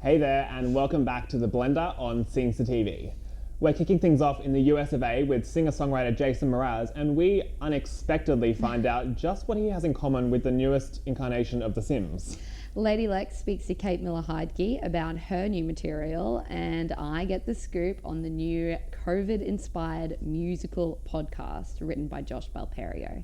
Hey there, and welcome back to The Blender on scenestr TV. We're kicking things off in the US of A with singer-songwriter Jason Mraz, and we unexpectedly find out just what he has in common with the newest incarnation of The Sims. Lady Lex speaks to Kate Miller-Heidke about her new material, and I get the scoop on the new COVID-inspired musical podcast written by Josh Belperio.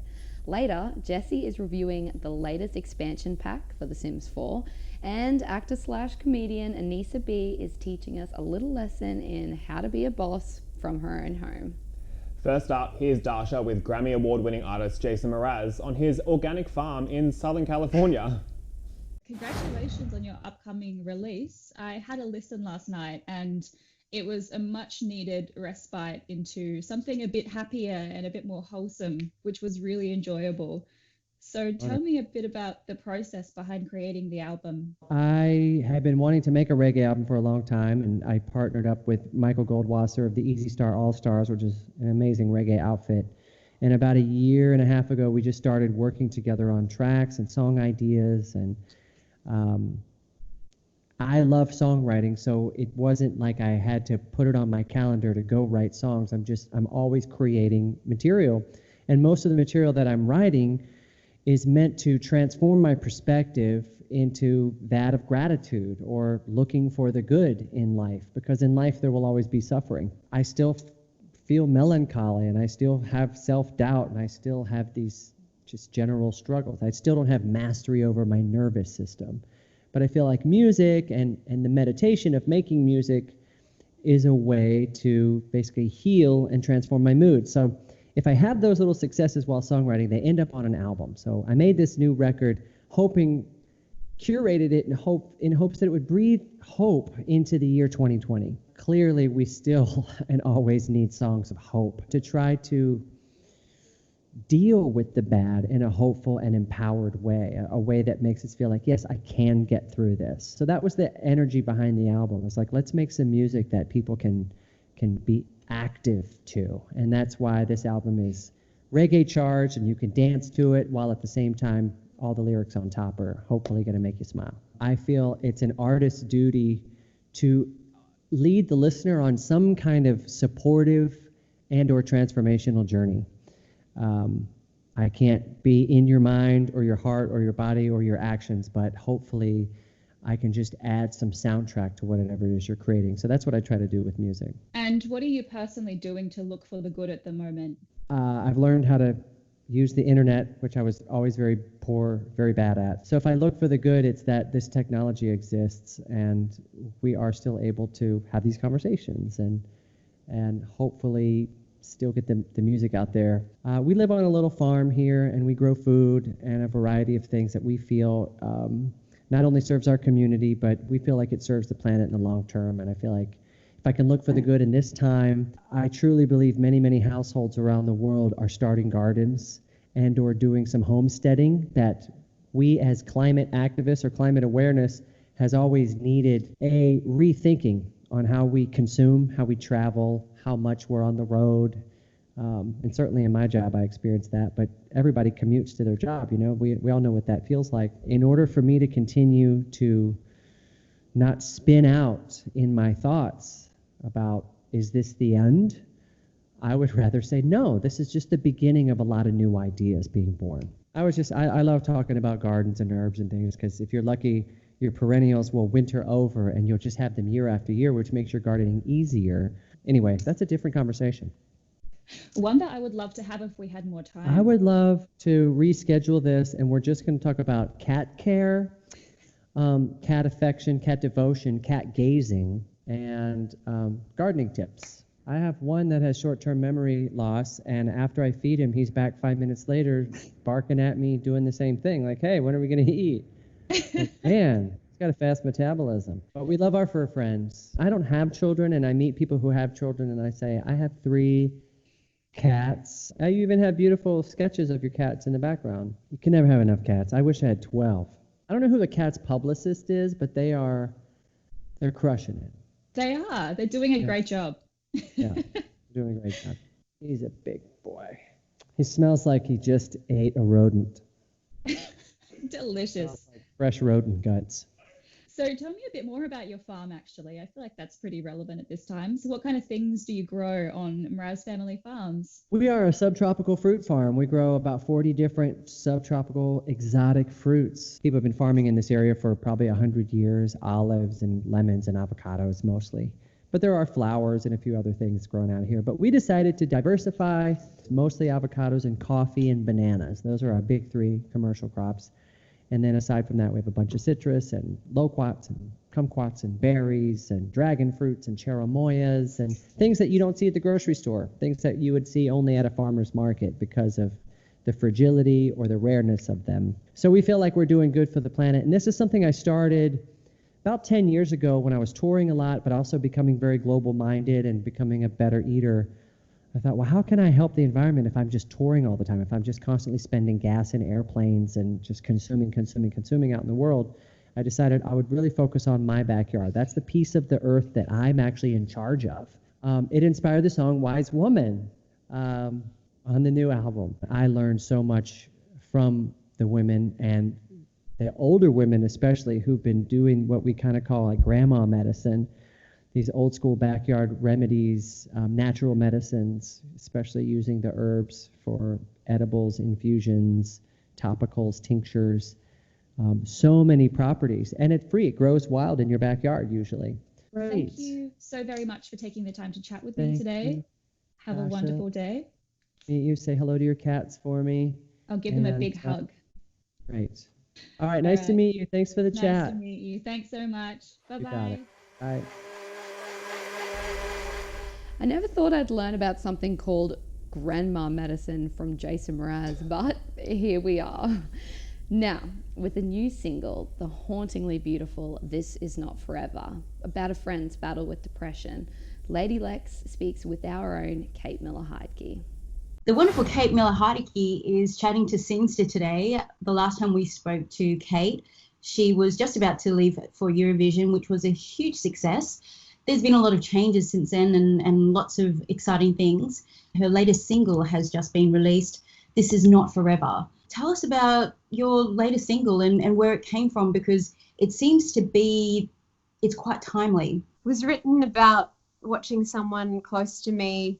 Later, Jessie is reviewing the latest expansion pack for The Sims 4, and actor/comedian Annisa B is teaching us a little lesson in how to be a boss from her own home. First up, here's Dasha with Grammy Award-winning artist Jason Mraz on his organic farm in Southern California. Congratulations on your upcoming release. I had a listen last night and it was a much needed respite into something a bit happier and a bit more wholesome, which was really enjoyable. So tell me a bit about the process behind creating the album. I had been wanting to make a reggae album for a long time, and I partnered up with Michael Goldwasser of the Easy Star All Stars, which is an amazing reggae outfit. And about a year and a half ago, we just started working together on tracks and song ideas, and I love songwriting, so it wasn't like I had to put it on my calendar to go write songs. I'm always creating material. And most of the material that I'm writing is meant to transform my perspective into that of gratitude or looking for the good in life, because in life there will always be suffering. I still feel melancholy, and I still have self-doubt, and I still have these just general struggles. I still don't have mastery over my nervous system. But I feel like music and the meditation of making music is a way to basically heal and transform my mood. So if I have those little successes while songwriting, they end up on an album. So I made this new record, curated it in hopes that it would breathe hope into the year 2020. Clearly, we still and always need songs of hope to try to deal with the bad in a hopeful and empowered way, a way that makes us feel like, yes, I can get through this. So that was the energy behind the album. It's like, let's make some music that people can be active to. And that's why this album is reggae charged, and you can dance to it while at the same time all the lyrics on top are hopefully going to make you smile. I feel it's an artist's duty to lead the listener on some kind of supportive and or transformational journey. I can't be in your mind or your heart or your body or your actions, but hopefully I can just add some soundtrack to whatever it is you're creating. So that's what I try to do with music. And what are you personally doing to look for the good at the moment? I've learned how to use the internet, which I was always very poor, very bad at. So if I look for the good, it's that this technology exists and we are still able to have these conversations and hopefully still get the music out there. We live on a little farm here, and we grow food and a variety of things that we feel not only serves our community, but we feel like it serves the planet in the long term. And I feel like if I can look for the good in this time, I truly believe many, many households around the world are starting gardens and or doing some homesteading that we as climate activists or climate awareness has always needed a rethinking on how we consume, how we travel, how much we're on the road. And certainly in my job, I experienced that, but everybody commutes to their job, you know, we all know what that feels like. In order for me to continue to not spin out in my thoughts about, is this the end? I would rather say, no, this is just the beginning of a lot of new ideas being born. I love talking about gardens and herbs and things, because if you're lucky, your perennials will winter over and you'll just have them year after year, which makes your gardening easier. Anyway, that's a different conversation. One that I would love to have if we had more time. I would love to reschedule this, and we're just going to talk about cat care, cat affection, cat devotion, cat gazing, and gardening tips. I have one that has short-term memory loss, and after I feed him, he's back 5 minutes later barking at me, doing the same thing, like, hey, when are we going to eat? Like, man, he's got a fast metabolism. But we love our fur friends. I don't have children, and I meet people who have children, and I say, I have 3 cats. You even have beautiful sketches of your cats in the background. You can never have enough cats. I wish I had 12. I don't know who the cat's publicist is, but they're crushing it. They are. They're doing a great job. Yeah, doing a great job. He's a big boy. He smells like he just ate a rodent. Delicious. Like fresh rodent guts. So tell me a bit more about your farm, actually. I feel like that's pretty relevant at this time. So what kind of things do you grow on Mraz Family Farms? We are a subtropical fruit farm. We grow about 40 different subtropical exotic fruits. People have been farming in this area for probably 100 years, olives and lemons and avocados mostly. But there are flowers and a few other things grown out here. But we decided to diversify, mostly avocados and coffee and bananas. Those are our big three commercial crops. And then aside from that, we have a bunch of citrus and loquats and kumquats and berries and dragon fruits and cherimoyas and things that you don't see at the grocery store, things that you would see only at a farmer's market because of the fragility or the rareness of them. So we feel like we're doing good for the planet. And this is something I started about 10 years ago when I was touring a lot, but also becoming very global-minded and becoming a better eater. I thought, well, how can I help the environment if I'm just touring all the time, if I'm just constantly spending gas in airplanes and just consuming out in the world? I decided I would really focus on my backyard. That's the piece of the earth that I'm actually in charge of. It inspired the song Wise Woman on the new album. I learned so much from the women and the older women especially who've been doing what we kind of call like grandma medicine, these old school backyard remedies, natural medicines, especially using the herbs for edibles, infusions, topicals, tinctures, so many properties. And it's free. It grows wild in your backyard usually. Right. Thank you so very much for taking the time to chat with me today. Have a wonderful day. Meet you. Say hello to your cats for me. I'll give them a big hug. Great. All right. Nice to meet you. Thanks for the chat. Nice to meet you. Thanks so much. Bye-bye. Bye. I never thought I'd learn about something called grandma medicine from Jason Mraz, but here we are. Now, with a new single, the hauntingly beautiful This Is Not Forever, about a friend's battle with depression, Lady Lex speaks with our own Kate Miller-Heidke. The wonderful Kate Miller-Heidke is chatting to Scenestr today. The last time we spoke to Kate, she was just about to leave for Eurovision, which was a huge success. There's been a lot of changes since then and lots of exciting things. Her latest single has just been released, This Is Not Forever. Tell us about your latest single and where it came from, because it seems to be, it's quite timely. It was written about watching someone close to me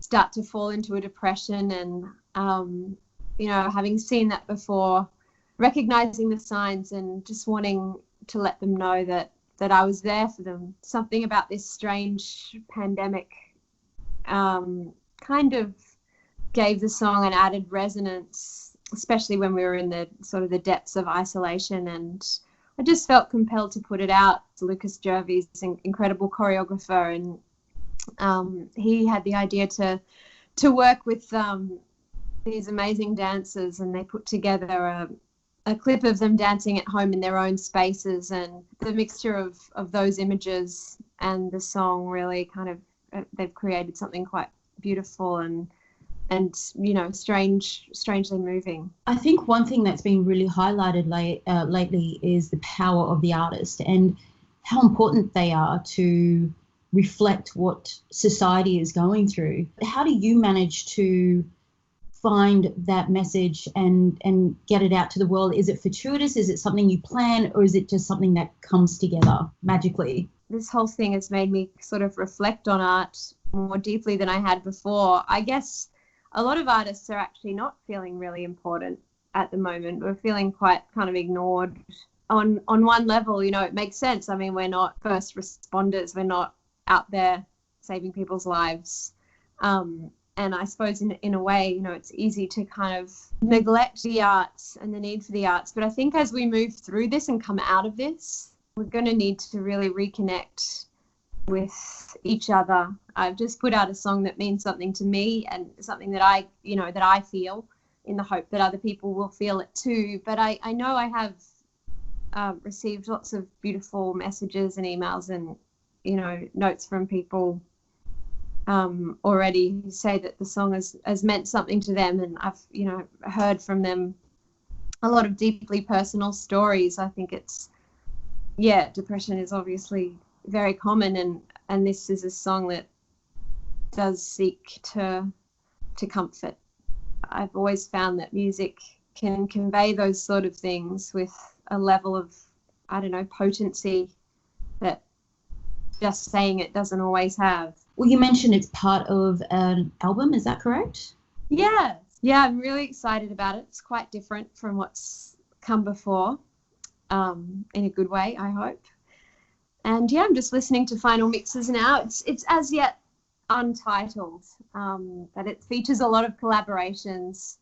start to fall into a depression and, having seen that before, recognizing the signs and just wanting to let them know that I was there for them. Something about this strange pandemic kind of gave the song an added resonance, especially when we were in the sort of the depths of isolation. And I just felt compelled to put it out. Lucas Jervis is an incredible choreographer, and he had the idea to work with these amazing dancers, and they put together a clip of them dancing at home in their own spaces, and the mixture of those images and the song really kind of they've created something quite beautiful and strangely moving. I think one thing that's been really highlighted lately is the power of the artist and how important they are to reflect what society is going through. How do you manage to find that message and get it out to the world? Is it fortuitous? Is it something you plan, or is it just something that comes together magically? This whole thing has made me sort of reflect on art more deeply than I had before. I guess a lot of artists are actually not feeling really important at the moment. We're feeling quite kind of ignored. On one level, it makes sense. I mean, we're not first responders. We're not out there saving people's lives. And I suppose in a way, it's easy to kind of neglect the arts and the need for the arts. But I think as we move through this and come out of this, we're going to need to really reconnect with each other. I've just put out a song that means something to me and something that I feel, in the hope that other people will feel it too. But I know I have received lots of beautiful messages and emails and, notes from people already who say that the song has meant something to them, and I've heard from them a lot of deeply personal stories. I think depression is obviously very common, and this is a song that does seek to comfort. I've always found that music can convey those sort of things with a level of I don't know, potency that just saying it doesn't always have. Well, you mentioned it's part of an album, is that correct? Yeah, I'm really excited about it. It's quite different from what's come before, in a good way, I hope. And yeah, I'm just listening to final mixes now. It's as yet untitled, but it features a lot of collaborations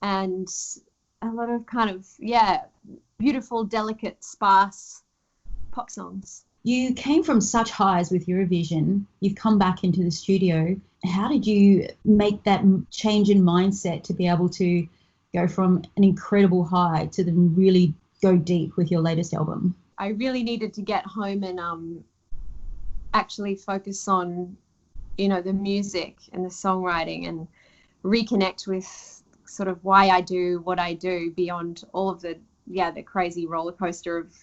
and a lot of kind of, beautiful, delicate, sparse pop songs. You came from such highs with Eurovision. You've come back into the studio. How did you make that change in mindset to be able to go from an incredible high to then really go deep with your latest album? I really needed to get home and actually focus on, the music and the songwriting and reconnect with sort of why I do what I do beyond all of the crazy roller coaster of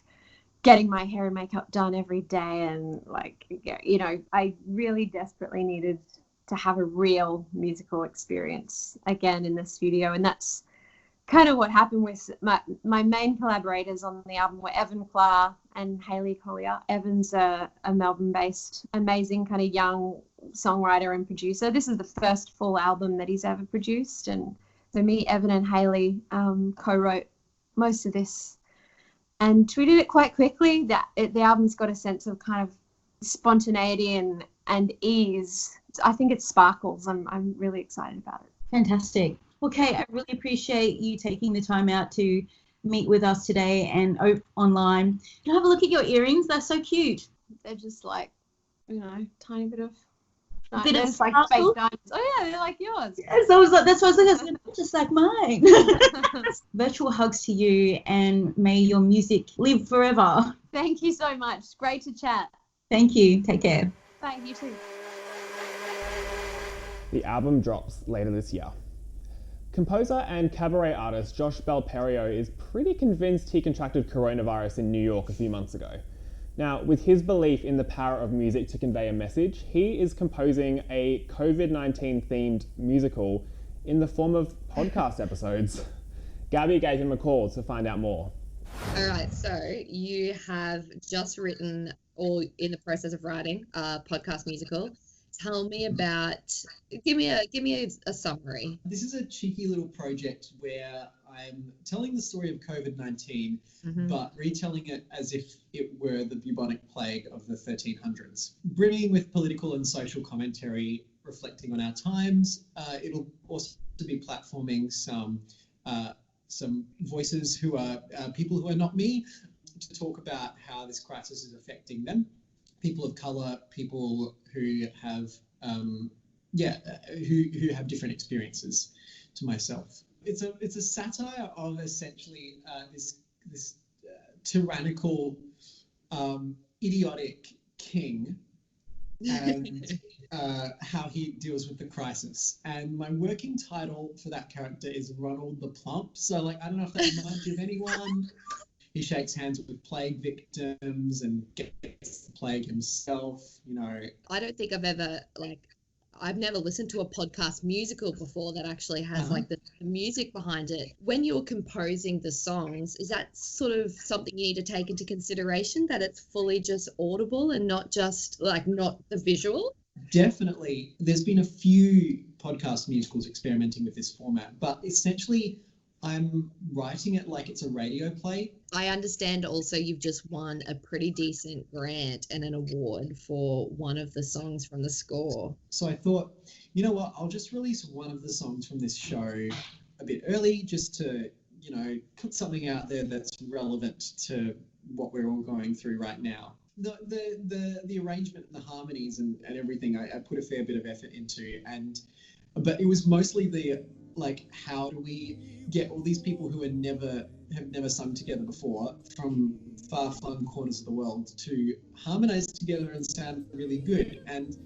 getting my hair and makeup done every day. And I really desperately needed to have a real musical experience again in the studio. And that's kind of what happened with my main collaborators on the album were Evan Clark and Hayley Collier. Evan's a Melbourne-based, amazing kind of young songwriter and producer. This is the first full album that he's ever produced. And so me, Evan and Hayley co-wrote most of this. And we did it quite quickly. The album's got a sense of kind of spontaneity and ease. I think it sparkles. I'm really excited about it. Fantastic. Well, Kate, I really appreciate you taking the time out to meet with us today and online. Can I have a look at your earrings? They're so cute. They're just like, tiny bit of... Bit of like fake diamonds. Oh yeah, they're like yours. Yes, I was like, that's what I was like, just like mine. Virtual hugs to you, and may your music live forever. Thank you so much. Great to chat. Thank you. Take care. Bye, you too. The album drops later this year. Composer and cabaret artist Josh Belperio is pretty convinced he contracted coronavirus in New York a few months ago. Now, with his belief in the power of music to convey a message, he is composing a COVID-19 themed musical in the form of podcast episodes. Gabby gave him a call to find out more. All right, so you have just written, or in the process of writing, a podcast musical. Tell me about, give me a summary. This is a cheeky little project where I'm telling the story of COVID-19, but retelling it as if it were the bubonic plague of the 1300s. Brimming with political and social commentary, reflecting on our times. It'll also be platforming some voices who are people who are not me, to talk about how this crisis is affecting them. People of colour, people who have who have different experiences to myself. It's a satire of essentially this tyrannical, idiotic king and how he deals with the crisis. And my working title for that character is Ronald the Plump. So I don't know if that reminds you of anyone. He shakes hands with plague victims and gets the plague himself, I don't think I've never listened to a podcast musical before that actually has the music behind it. When you're composing the songs, is that sort of something you need to take into consideration, that it's fully just audible and not just not the visual? Definitely. There's been a few podcast musicals experimenting with this format, but essentially I'm writing it like it's a radio play. I understand also you've just won a pretty decent grant and an award for one of the songs from the score. So I thought, you know what, I'll just release one of the songs from this show a bit early, just to, put something out there that's relevant to what we're all going through right now. The arrangement and the harmonies and everything I put a fair bit of effort into, but it was mostly how do we get all these people who have never sung together before from far-flung corners of the world to harmonize together and sound really good. And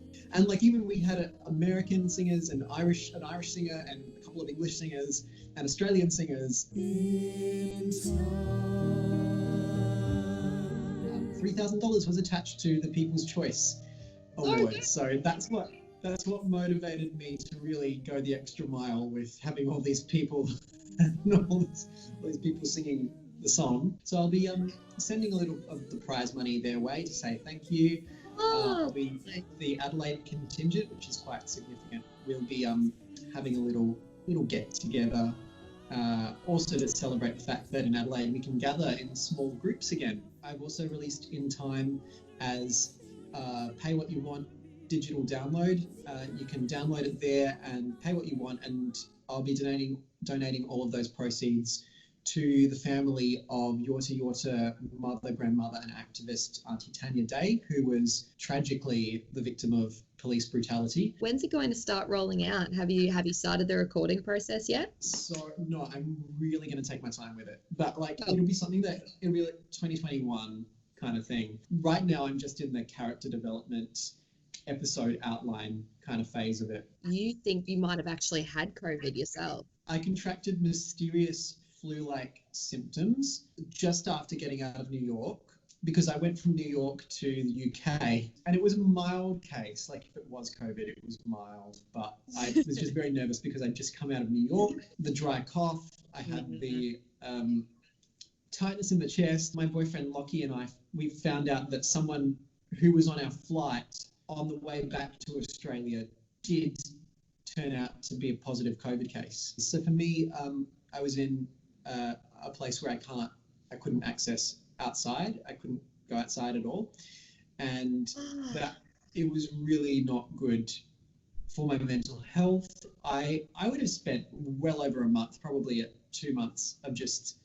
even we had American singers and an Irish singer and a couple of English singers and Australian singers. $3,000 was attached to the People's Choice Award. So that's what motivated me to really go the extra mile with having all these people and all these people singing the song. So I'll be sending a little of the prize money their way to say thank you. I'll be the Adelaide contingent, which is quite significant. We'll be having a little get together, also to celebrate the fact that in Adelaide we can gather in small groups again. I've also released In Time as pay what you want digital download. You can download it there and pay what you want, and I'll be donating all of those proceeds to the family of Yorta mother, grandmother and activist Auntie Tanya Day, who was tragically the victim of police brutality. When's it going to start rolling out? Have you started the recording process yet? So no, I'm really going to take my time with it. But it'll be something that it'll be like 2021 kind of thing. Right now I'm just in the character development episode outline kind of phase of it. You think you might have actually had COVID yourself? I contracted mysterious flu-like symptoms just after getting out of New York, because I went from New York to the UK, and it was a mild case. Like, if it was COVID, it was mild, but I was just very nervous because I'd just come out of New York, the dry cough, I had the tightness in the chest. My boyfriend Lockie and I, we found out that someone who was on our flight on the way back to Australia did turn out to be a positive COVID case. So for me, I was in a place where I couldn't access outside. I couldn't go outside at all. And that it was really not good for my mental health. I would have spent well over a month, probably 2 months, of just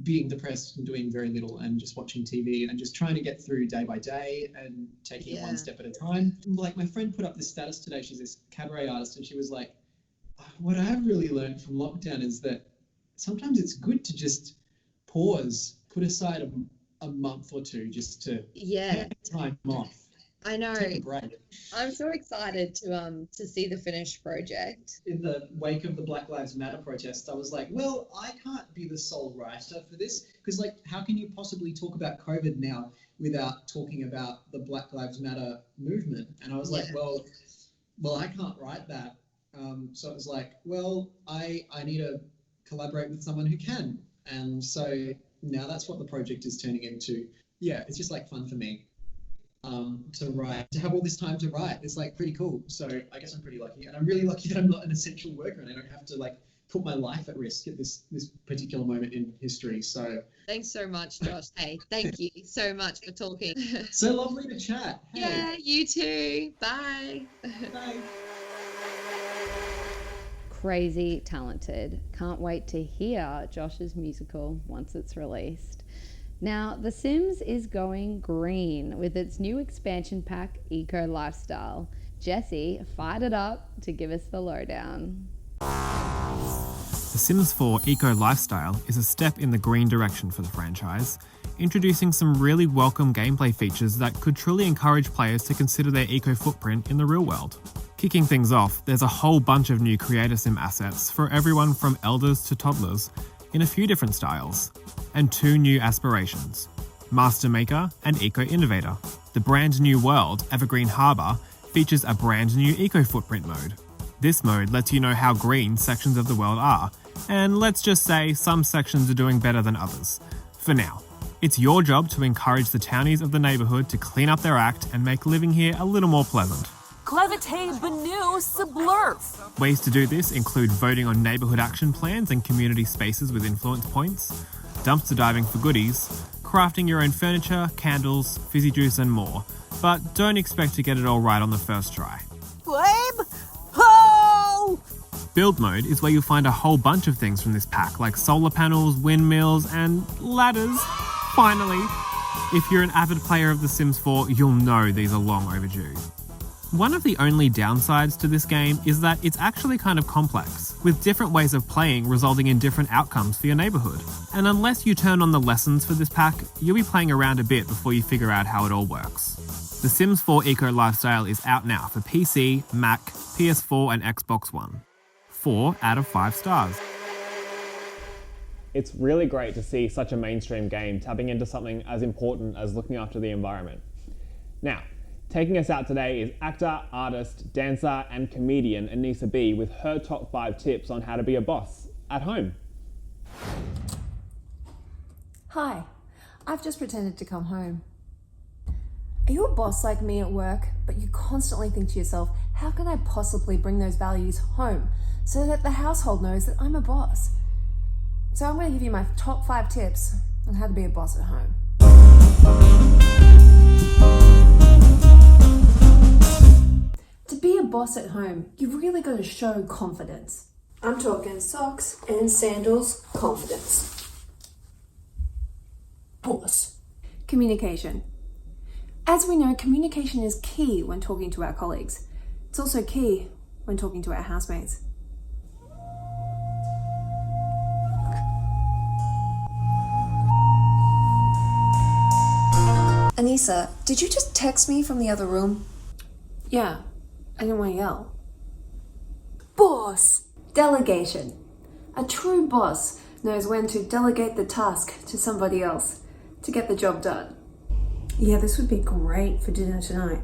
being depressed and doing very little and just watching TV and just trying to get through day by day and taking it one step at a time. Like, my friend put up this status today. She's this cabaret artist, and she was like, what I've really learned from lockdown is that sometimes it's good to just pause, put aside a month or two just to take time off. I know. Take a break. I'm so excited to see the finished project. In the wake of the Black Lives Matter protests, I was like, well, I can't be the sole writer for this, because how can you possibly talk about COVID now without talking about the Black Lives Matter movement? And I was like, well, I can't write that. So it was like, well, I need to collaborate with someone who can. And so now that's what the project is turning into. Yeah, it's just fun for me to write, to have all this time to write. It's pretty cool. So I guess I'm pretty lucky, and I'm really lucky that I'm not an essential worker and I don't have to put my life at risk at this particular moment in history. So thanks so much, Josh. Hey, thank you so much for talking. So lovely to chat. Hey. Yeah, you too. Bye. Bye. Crazy talented. Can't wait to hear Josh's musical once it's released. Now, The Sims is going green with its new expansion pack, Eco Lifestyle. Jesse fired it up to give us the lowdown. The Sims 4 Eco Lifestyle is a step in the green direction for the franchise, introducing some really welcome gameplay features that could truly encourage players to consider their eco footprint in the real world. Kicking things off, there's a whole bunch of new Creator Sim assets for everyone from elders to toddlers in a few different styles, and 2 new aspirations, Master Maker and Eco Innovator. The brand new world, Evergreen Harbour, features a brand new eco footprint mode. This mode lets you know how green sections of the world are, and let's just say some sections are doing better than others. For now, it's your job to encourage the townies of the neighbourhood to clean up their act and make living here a little more pleasant. Clevite Benu Sublurf. Ways to do this include voting on neighbourhood action plans and community spaces with influence points, dumpster diving for goodies, crafting your own furniture, candles, fizzy juice and more. But don't expect to get it all right on the first try. Flame? Ho! Build mode is where you'll find a whole bunch of things from this pack, like solar panels, windmills and ladders. Finally! If you're an avid player of The Sims 4, you'll know these are long overdue. One of the only downsides to this game is that it's actually kind of complex, with different ways of playing resulting in different outcomes for your neighbourhood. And unless you turn on the lessons for this pack, you'll be playing around a bit before you figure out how it all works. The Sims 4 Eco Lifestyle is out now for PC, Mac, PS4 and Xbox One. 4 out of 5 stars. It's really great to see such a mainstream game tapping into something as important as looking after the environment. Now, taking us out today is actor, artist, dancer and comedian Annisa B with her top 5 tips on how to be a boss at home. Hi, I've just pretended to come home. Are you a boss like me at work, but you constantly think to yourself, how can I possibly bring those values home so that the household knows that I'm a boss? So I'm going to give you my top 5 tips on how to be a boss at home. To be a boss at home, you've really got to show confidence. I'm talking socks and sandals confidence. Boss. Communication. As we know, communication is key when talking to our colleagues. It's also key when talking to our housemates. Annisa, did you just text me from the other room? Yeah, I didn't want to yell. Boss! Delegation. A true boss knows when to delegate the task to somebody else to get the job done. Yeah, this would be great for dinner tonight.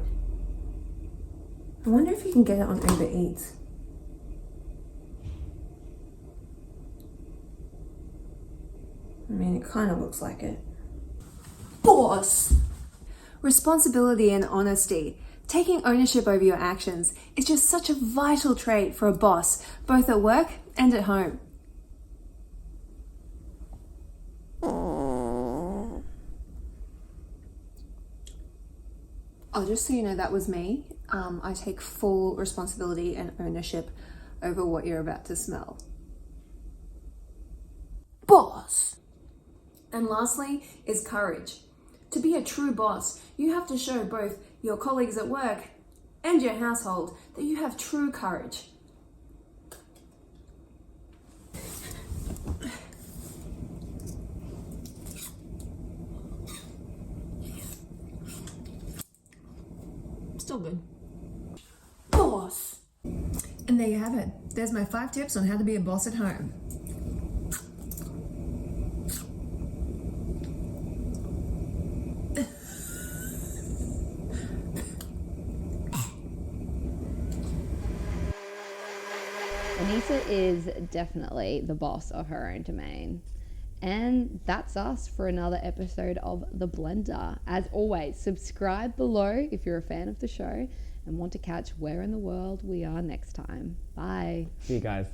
I wonder if you can get it on Uber Eats. I mean, it kind of looks like it. Boss! Responsibility and honesty. Taking ownership over your actions is just such a vital trait for a boss, both at work and at home. Oh, just so you know, that was me. I take full responsibility and ownership over what you're about to smell. Boss! And lastly is courage. To be a true boss, you have to show both your colleagues at work and your household that you have true courage. Still good. Boss! And there you have it. There's my 5 tips on how to be a boss at home. Annisa is definitely the boss of her own domain. And that's us for another episode of The Blender. As always, subscribe below if you're a fan of the show and want to catch where in the world we are next time. Bye. See you guys.